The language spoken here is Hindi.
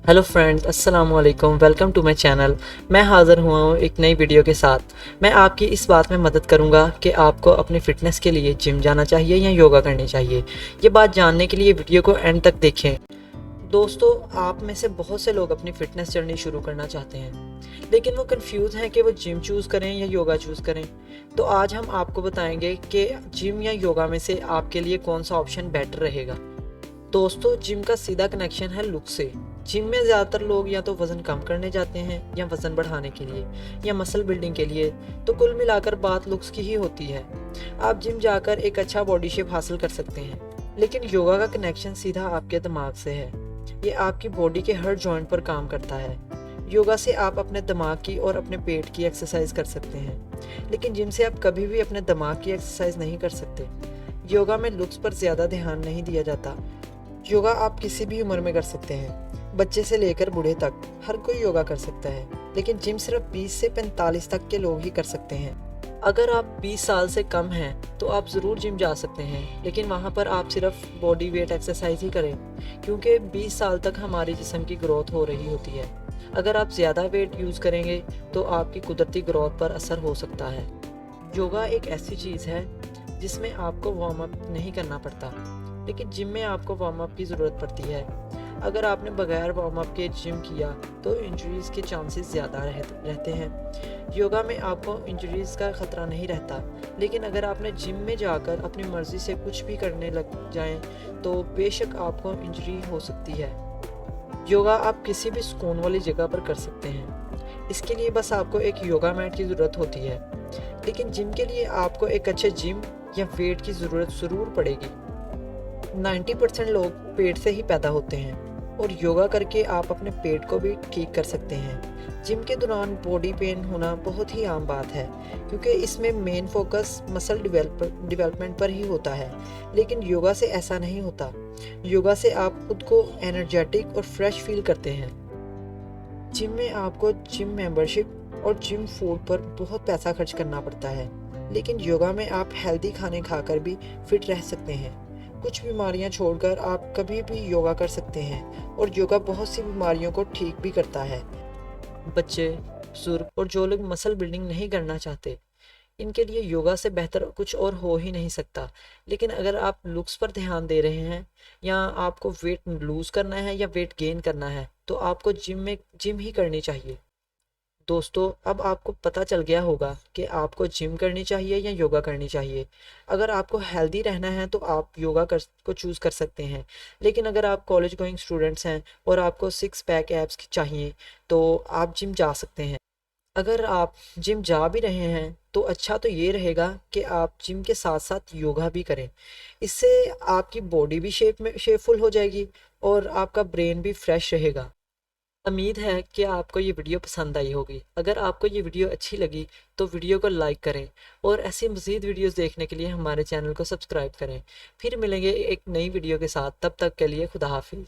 हेलो फ्रेंड्स, अस्सलाम वालेकुम। Welcome to my channel. मैं हाज़िर हुआ हूँ एक नई वीडियो के साथ। मैं आपकी इस बात में मदद करूँगा कि आपको अपनी फ़िटनेस के लिए जिम जाना चाहिए या योगा करनी चाहिए। ये बात जानने के लिए वीडियो को एंड तक देखें। दोस्तों, आप में से बहुत से लोग अपनी फ़िटनेस जर्नी शुरू करना चाहते हैं, लेकिन वो कंफ्यूज हैं कि वो जिम चूज़ करें या योगा चूज़ करें। तो आज हम आपको बताएंगे कि जिम या योगा में से आपके लिए कौन सा ऑप्शन बेटर रहेगा। दोस्तों, जिम का सीधा कनेक्शन है लुक से। जिम में ज़्यादातर लोग या तो वज़न कम करने जाते हैं या वज़न बढ़ाने के लिए या मसल बिल्डिंग के लिए। तो कुल मिलाकर बात लुक्स की ही होती है। आप जिम जाकर एक अच्छा बॉडी शेप हासिल कर सकते हैं, लेकिन योगा का कनेक्शन सीधा आपके दिमाग से है। ये आपकी बॉडी के हर जॉइंट पर काम करता है। योगा से आप अपने दिमाग की और अपने पेट की एक्सरसाइज कर सकते हैं, लेकिन जिम से आप कभी भी अपने दिमाग की एक्सरसाइज नहीं कर सकते। योगा में लुक्स पर ज़्यादा ध्यान नहीं दिया जाता। योगा आप किसी भी उम्र में कर सकते हैं, बच्चे से लेकर बूढ़े तक हर कोई योगा कर सकता है, लेकिन जिम सिर्फ 20 से 45 तक के लोग ही कर सकते हैं। अगर आप 20 साल से कम हैं तो आप ज़रूर जिम जा सकते हैं, लेकिन वहाँ पर आप सिर्फ बॉडी वेट एक्सरसाइज ही करें, क्योंकि 20 साल तक हमारी जिस्म की ग्रोथ हो रही होती है। अगर आप ज़्यादा वेट यूज़ करेंगे तो आपकी कुदरती ग्रोथ पर असर हो सकता है। योगा एक ऐसी चीज़ है जिसमें आपको वार्म अप नहीं करना पड़ता, लेकिन जिम में आपको वार्म अप की ज़रूरत पड़ती है। अगर आपने बगैर वार्म अप के जिम किया तो इंजरीज़ के चांसेस ज़्यादा रहते हैं। योगा में आपको इंजरीज़ का ख़तरा नहीं रहता, लेकिन अगर आपने जिम में जाकर अपनी मर्ज़ी से कुछ भी करने लग जाएं तो बेशक आपको इंजरी हो सकती है। योगा आप किसी भी सुकून वाली जगह पर कर सकते हैं। इसके लिए बस आपको एक योगा मैट की ज़रूरत होती है, लेकिन जिम के लिए आपको एक अच्छे जिम या वेट की ज़रूरत ज़रूर पड़ेगी। 90% लोग पेट से ही पैदा होते हैं, और योगा करके आप अपने पेट को भी ठीक कर सकते हैं। जिम के दौरान बॉडी पेन होना बहुत ही आम बात है, क्योंकि इसमें मेन फोकस मसल डेवलपमेंट पर ही होता है, लेकिन योगा से ऐसा नहीं होता। योगा से आप खुद को एनर्जेटिक और फ्रेश फील करते हैं। जिम में आपको जिम मेंबरशिप और जिम फूड पर बहुत पैसा खर्च करना पड़ता है, लेकिन योगा में आप हेल्दी खाने खाकर भी फिट रह सकते हैं। कुछ बीमारियां छोड़कर आप कभी भी योगा कर सकते हैं, और योगा बहुत सी बीमारियों को ठीक भी करता है। बच्चे, बुजुर्ग और जो लोग मसल बिल्डिंग नहीं करना चाहते, इनके लिए योगा से बेहतर कुछ और हो ही नहीं सकता। लेकिन अगर आप लुक्स पर ध्यान दे रहे हैं, या आपको वेट लूज करना है या वेट गेन करना है, तो आपको जिम ही करनी चाहिए। दोस्तों, अब आपको पता चल गया होगा कि आपको जिम करनी चाहिए या योगा करनी चाहिए। अगर आपको हेल्दी रहना है तो आप योगा को चूज़ कर सकते हैं, लेकिन अगर आप कॉलेज गोइंग स्टूडेंट्स हैं और आपको सिक्स पैक एब्स की चाहिए तो आप जिम जा सकते हैं। अगर आप जिम जा भी रहे हैं तो अच्छा तो ये रहेगा कि आप जिम के साथ साथ योगा भी करें। इससे आपकी बॉडी भी शेपफुल हो जाएगी और आपका ब्रेन भी फ्रेश रहेगा। उम्मीद है कि आपको ये वीडियो पसंद आई होगी। अगर आपको ये वीडियो अच्छी लगी तो वीडियो को लाइक करें, और ऐसी मज़ीद वीडियोस देखने के लिए हमारे चैनल को सब्सक्राइब करें। फिर मिलेंगे एक नई वीडियो के साथ, तब तक के लिए खुदा हाफिज़।